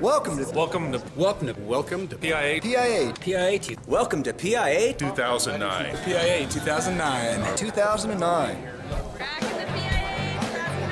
Welcome to PIA. PIA. Welcome to PIA 2009. PIA 2009. 2009. Back in the PIA 2009.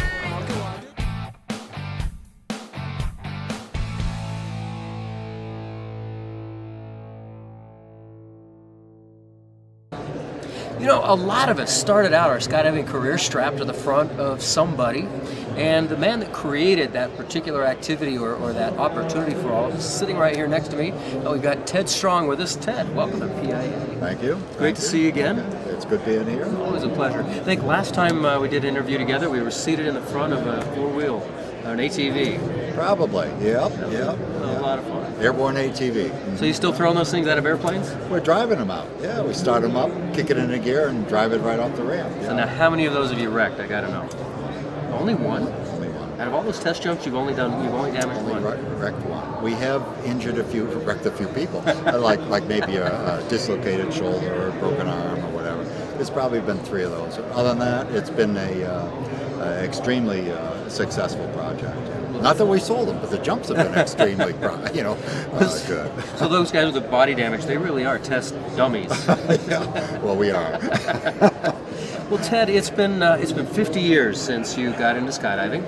You know, a lot of us started out our skydiving career strapped to the front of somebody, and the man that created that particular activity or that opportunity for all of us is sitting right here next to me. And we've got Ted Strong with us. Ted, welcome to PIA. Thank you. Great to see you again. It's good being here. Always a pleasure. I think last time we did an interview together, we were seated in the front of a four-wheel, an ATV. Probably. Yep. A lot of fun. Airborne ATV. So you still throwing those things out of airplanes? We're driving them out. Yeah, we start them up, kick it into gear, and drive it right off the ramp. So now, how many of those have you wrecked? I gotta know. Only one. Only one. Out of all those test jumps, you've only damaged one. Wrecked one. We have wrecked a few people, like maybe a dislocated shoulder or broken arm or whatever. It's probably been 3 of those. Other than that, it's been a extremely successal project. Not that we sold them, but the jumps have been extremely, good. So those guys with the body damage, they really are test dummies. Yeah, well, we are. Well, Ted, it's been 50 years since you got into skydiving.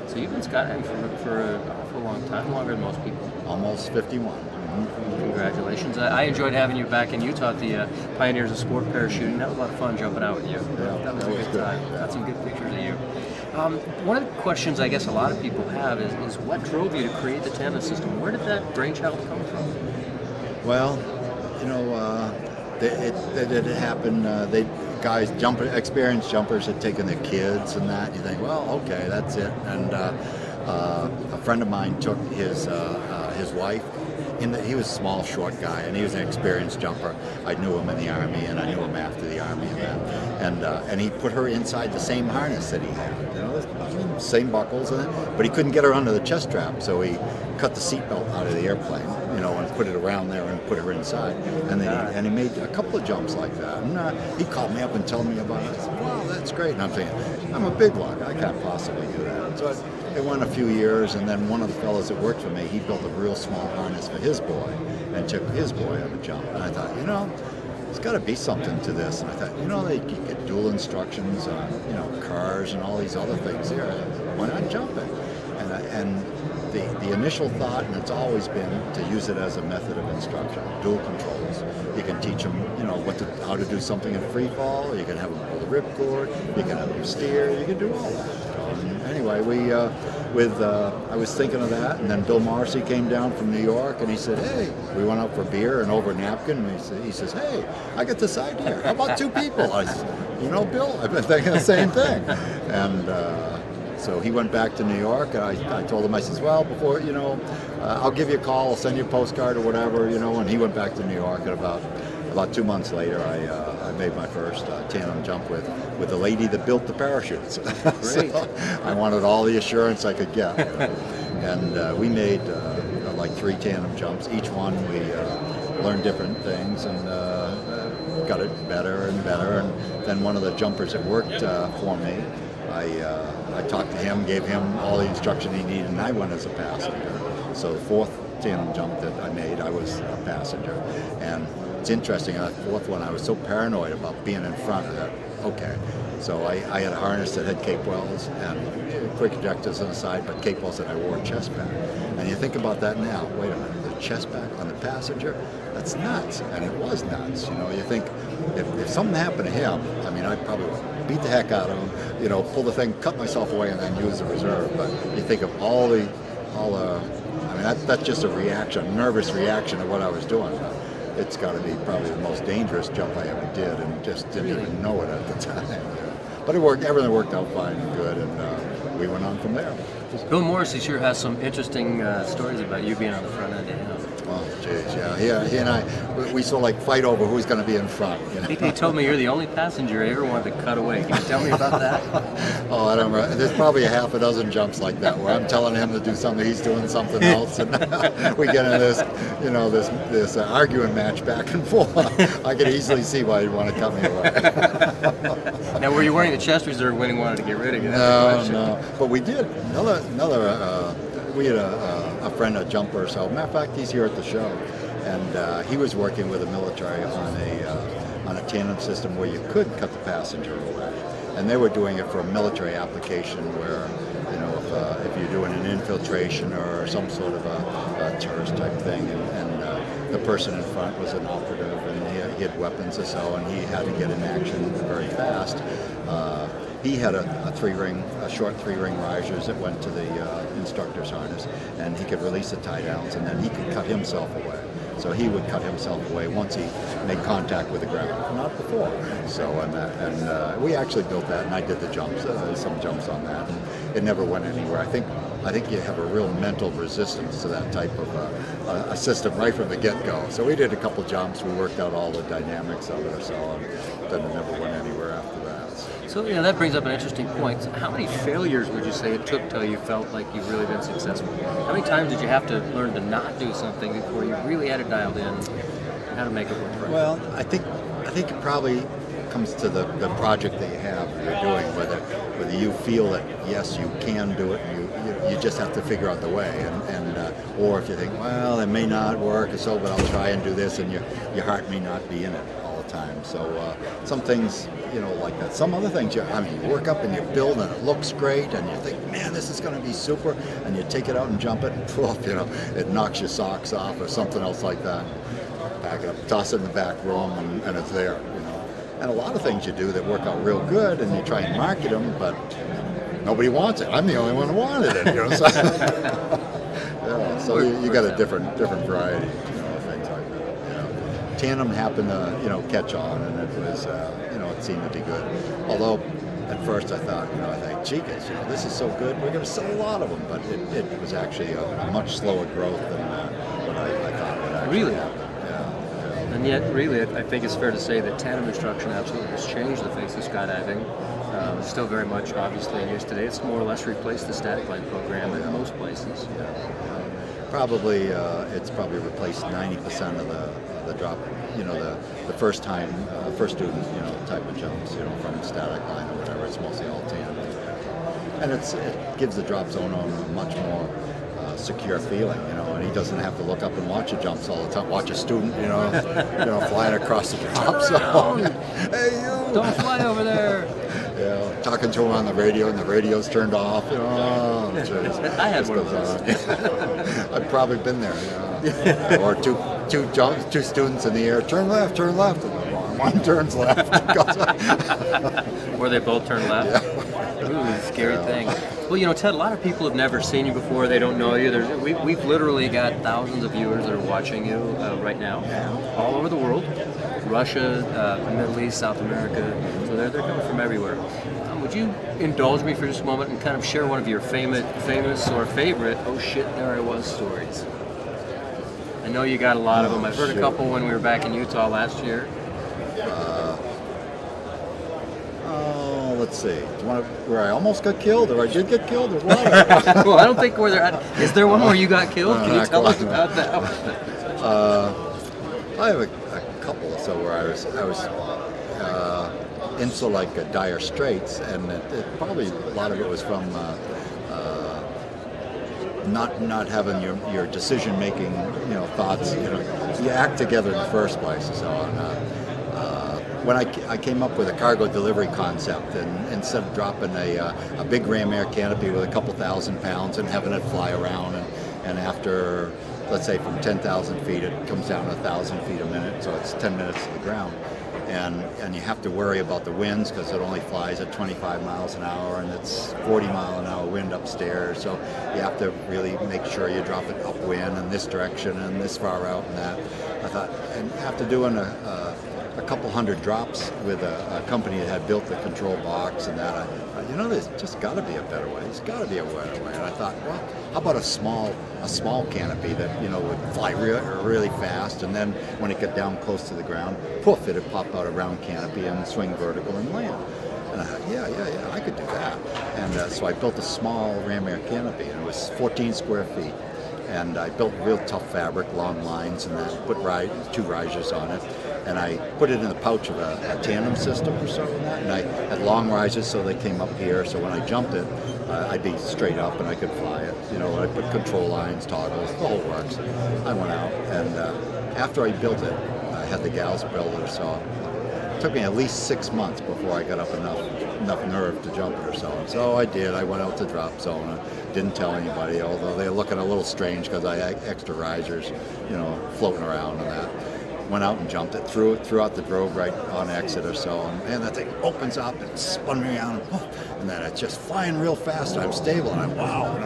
So you've been skydiving for a long time, longer than most people. Almost 51. Congratulations. I enjoyed having you back in Utah at the Pioneers of Sport parachuting. That was a lot of fun jumping out with you. Yeah, that was a good time. Got some good pictures of you. One of the questions I guess a lot of people have is what drove you to create the tandem system? Where did that brainchild come from? Well, it happened. Experienced jumpers had taken their kids and that. You think, well, okay, that's it. And a friend of mine took his wife. He was a small, short guy, and he was an experienced jumper. I knew him in the Army, and I knew him after the Army and that. And he put her inside the same harness that he had, same buckles, but he couldn't get her under the chest strap, so he cut the seatbelt out of the airplane, and put it around there and put her inside. And he made a couple of jumps like that. And he called me up and told me about it. I said, wow, that's great. And I'm thinking, I'm a big lug. I can't possibly do that. So it went a few years, and then one of the fellows that worked for me, he built a real small harness for his boy and took his boy on a jump. And I thought, there's got to be something to this. And I thought, they get dual instructions on, cars and all these other things here. Why not jump it? And the initial thought, and it's always been to use it as a method of instruction, dual controls. You can teach them, how to do something in free fall. You can have them pull the ripcord. You can have them steer. You can do all that. Anyway, I was thinking of that, and then Bill Morrissey came down from New York, and he said, hey, we went out for beer and over a napkin, and he says, hey, I got this idea. How about 2 people? I said, Bill, I've been thinking the same thing. And so he went back to New York, and I told him, I says, well, before, I'll give you a call, I'll send you a postcard or whatever, and he went back to New York, and about 2 months later, I made my first tandem jump with the lady that built the parachutes. So I wanted all the assurance I could get. And we made like 3 tandem jumps. Each one we learned different things and got it better and better. And then one of the jumpers that worked for me, I talked to him, gave him all the instruction he needed, and I went as a passenger. So the 4th tandem jump that I made, I was a passenger. And it's interesting, on the 4th one, I was so paranoid about being in front of that. Okay, so I had a harness that had cape wells and quick ejectors on the side, but cape wells that I wore chest back. And you think about that now, wait a minute, the chest back on the passenger? That's nuts, and it was nuts. You think, if something happened to him, I'd probably beat the heck out of him, pull the thing, cut myself away, and then use the reserve. But you think of all the that's just a reaction, nervous reaction to what I was doing. It's got to be probably the most dangerous jump I ever did, and just didn't even know it at the time. But it worked. Everything worked out fine and good, and we went on from there. Bill Morrissey sure has some interesting stories about you being on the front end of him. Oh, geez, yeah. He and I, we sort of fight over who's going to be in front. He told me you're the only passenger I ever wanted to cut away. Can you tell me about that? Oh, I don't remember. There's probably a half a dozen jumps like that where I'm telling him to do something, he's doing something else, and we get into this arguing match back and forth. I could easily see why he'd want to cut me away. Now, were you wearing the chest reserve when he wanted to get rid of you? No. But we did. we had a friend, a jumper. So matter of fact, he's here at the show, and he was working with the military on a tandem system where you could cut the passenger away, and they were doing it for a military application where, if you're doing an infiltration or some sort of a terrorist type thing, and the person in front was an operative and he had weapons or so, and he had to get in action very fast. He had a short three-ring risers that went to the instructor's harness, and he could release the tie downs, and then he could cut himself away. So he would cut himself away once he made contact with the ground, not before. So and we actually built that, and I did the jumps, some jumps on that, and it never went anywhere. I think you have a real mental resistance to that type of a system right from the get-go. So we did a couple jumps, we worked out all the dynamics of it or so, and then it never went anywhere after that. So that brings up an interesting point. So how many failures would you say it took till you felt like you've really been successful? How many times did you have to learn to not do something before you really had it dialed in how to make it work right? Well, I think it probably comes to the project that you have, that you're doing, whether you feel that yes, you can do it, you just have to figure out the way, or if you think, well, it may not work, or so, but I'll try and do this, and your heart may not be in it all the time. So some things, like that. Some other things, you work up and you build, and it looks great, and you think, man, this is going to be super, and you take it out and jump it, and poof, it knocks your socks off or something else like that. Pack it up, toss it in the back room, and it's there. And a lot of things you do that work out real good, and you try and market them, but nobody wants it. I'm the only one who wanted it. So you got a different variety, of things like that. Tandem happened to catch on, and it was it seemed to be good. Although at first I thought, gee, this is so good, we're going to sell a lot of them, but it was actually a much slower growth than what I thought would actually Really? happen. And yet, really, I think it's fair to say that tandem instruction absolutely has changed the face of skydiving. It's still very much, obviously, in use today. It's more or less replaced the static line program in most places. Probably, it's probably replaced 90% of the drop, the first time, first student, type of jumps, from static line or whatever. It's mostly all tandem. And it gives the drop zone owner a much more secure feeling, and he doesn't have to look up and watch the jumps all the time. Watch a student, flying across the drop zone. Hey, you! Don't fly over there. Talking to him on the radio, and the radio's turned off. I had one of those. I've probably been there. Or two students in the air. Turn left, and one turns left. Where they both turn left. Ooh, scary thing. Well, Ted, a lot of people have never seen you before. They don't know you. We've literally got thousands of viewers that are watching you right now, all over the world. Russia, the Middle East, South America. So they're coming from everywhere. Would you indulge me for just a moment and kind of share one of your famous or favorite "oh shit, there I was" stories? I know you got a lot of them. I've heard a couple when we were back in Utah last year. Let's see. Do you want where I almost got killed, or I did get killed, or what? Well, I don't think where they're. Is there one where you got killed? Can you tell us about that? I have a couple. So where I was in dire straits, and it probably a lot of it was from not having your decision making thoughts. You act together in the first place. So when I came up with a cargo delivery concept, and instead of dropping a big ram air canopy with a couple thousand pounds and having it fly around, and after, let's say, from 10,000 feet, it comes down to 1,000 feet a minute, so it's 10 minutes to the ground. And you have to worry about the winds because it only flies at 25 miles an hour, and it's 40-mile-an-hour wind upstairs. So you have to really make sure you drop it upwind in this direction and this far out and that. I thought, and after doing a couple hundred drops with a company that had built the control box and that, there's just got to be a better way. There's got to be a better way. And I thought, well, how about a small canopy that would fly really fast, and then when it got down close to the ground, poof, it'd pop out a round canopy and swing vertical and land. And I thought, yeah, I could do that. And so I built a small ram air canopy, and it was 14 square feet. And I built real tough fabric, long lines, and then put two risers on it. And I put it in the pouch of a tandem system or something like that. And I had long risers, so they came up here. So when I jumped it, I'd be straight up and I could fly it. You know, I put control lines, toggles, the whole works. I went out, and after I built it, I had the gals build it, so it took me at least 6 months before I got up enough nerve to jump it or so. And so I did. I went out to drop zone. I didn't tell anybody, although they were looking a little strange because I had extra risers, you know, floating around and that. Went out and jumped it, threw out the drove right on exit or so, and man, that thing opens up and spun me around, and then it's just flying real fast, and I'm stable, and I'm, wow,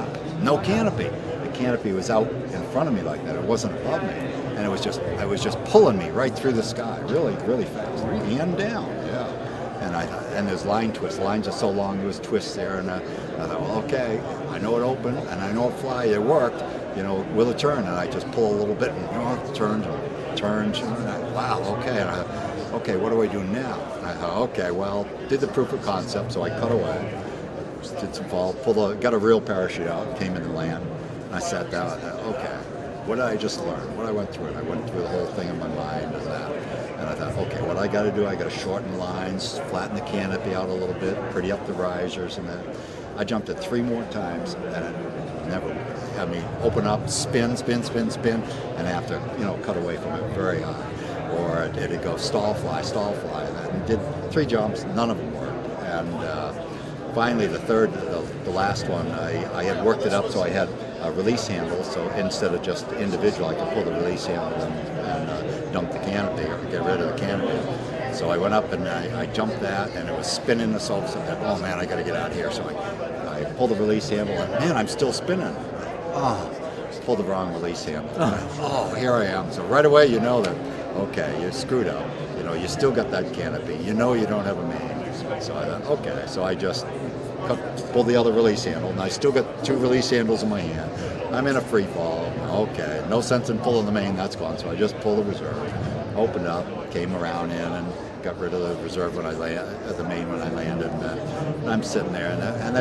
no canopy. The canopy was out in front of me like that. It wasn't above me, and it was just pulling me right through the sky, really, really fast, and down, yeah. And there's line twists. Lines are so long, there was twists there, and I thought, well, okay, I know it opened, and I know it fly. It worked, you know, will it turn? And I just pull a little bit, and you know, it turns, and I, wow, okay. And I thought, okay, what do I do now? And I thought, okay, well, did the proof of concept, so I cut away, did some fall, got a real parachute out, came into land, and I sat down. I thought, okay, what did I just learn? What I went through, and I went through the whole thing in my mind and that. And I thought, okay, what I got to do, I got to shorten lines, flatten the canopy out a little bit, pretty up the risers, and then I jumped it 3 more times, and it never, I mean, open up, spin, spin, spin, spin, and have to, you know, cut away from it very high. Or did it go stall fly, and did 3 jumps, none of them worked. And finally, the last one, I had worked it up so I had release handles, so instead of just individual, I could pull the release handle and dump the canopy or get rid of the canopy. So I went up and I jumped that, and it was spinning the so I thought, oh man, I got to get out of here. So I pulled the release handle, and man, I'm still spinning. Oh, pulled the wrong release handle. Oh, here I am. So right away, you know that, okay, you're screwed up. You know, you still got that canopy. You know you don't have a main. So I thought, okay. So I just pulled the other release handle, and I still got 2 release handles in my hand. I'm in a free fall. Okay, no sense in pulling the main, that's gone. So I just pulled the reserve, opened up, came around in, and got rid of the reserve when I the main when I landed. And I'm sitting there, and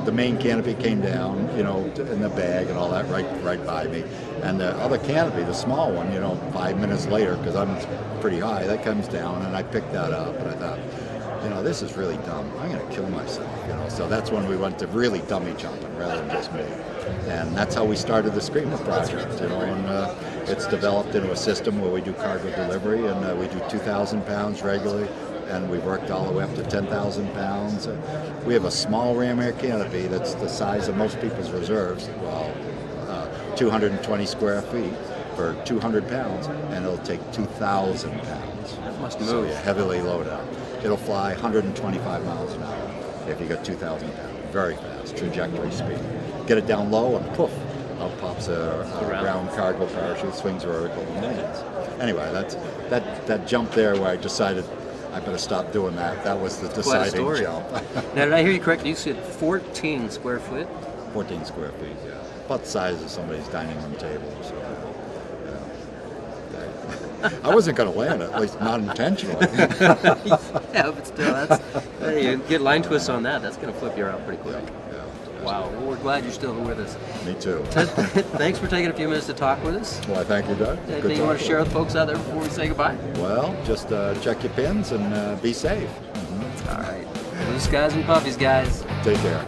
the main canopy came down, you know, in the bag and all that right by me. And the other canopy, the small one, you know, 5 minutes later, because I'm pretty high, that comes down, and I picked that up, and I thought, you know, this is really dumb. I'm going to kill myself, you know. So that's when we went to really dummy jumping rather than just me. And that's how we started the Screamer project, you know. And it's developed into a system where we do cargo delivery, and we do 2,000 pounds regularly, and we've worked all the way up to 10,000 pounds. We have a small ram air canopy that's the size of most people's reserves, well, 220 square feet for 200 pounds, and it'll take 2,000 pounds. That must move. So you heavily load up. It'll fly 125 miles an hour if you got 2,000 pounds. Very fast, trajectory speed. Get it down low and poof, out pops a ground cargo parachute, swings vertical and lands. Anyway, that jump there where I decided I better stop doing that. That was the deciding jump. Now, did I hear you correctly? You said 14 square foot? 14 square feet, yeah. About the size of somebody's dining room table. So, I wasn't going to land it, at least not intentionally. Yeah, but still, you get line twists on that, that's going to flip you around pretty quick. Yeah. Wow, well, we're glad you're still with us. Me too. Ted, thanks for taking a few minutes to talk with us. Well, I thank you, Doug. Anything you want to share with folks out there before we say goodbye? Well, just check your pins and be safe. All right. Blue skies and puppies, guys. Take care.